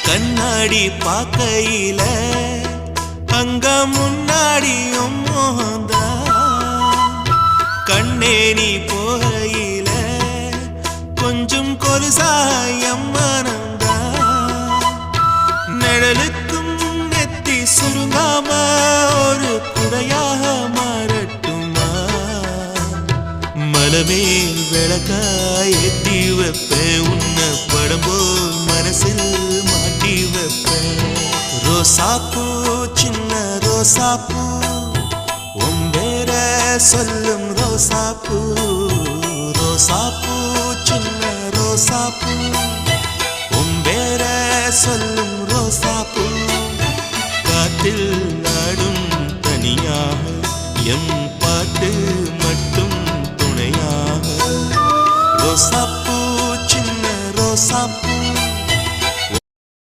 கண்ணாடி பார்க்கையில அங்க முன்னாடியும் மோகந்தா கண்ணே நீ போகையில கொஞ்சம் கொலுசாயம் மனந்தா நிழலுக்கும் நெத்தி சுருங்காம ஒரு குடையாக மாறட்டுமா மலமேல் விளக்காய் ஏத்தி வைப்பேன் உன்னை படம் போல் மனசில் மாட்டி வைப்பேன் ரோசாப்பூ சின்ன ரோசாப்பூ உம்பேர சொல்லும் ரோசாப்பூ ரோசாப்பூ சின்ன ரோசாப்பூ உம்பேர சொல்லும் ரோசாப்பூ காற்றில் நாடும் தனியாக எம் பாட்டு மட்டும் துணையாக ரோசாப்பூ சின்ன ரோசாப்பூ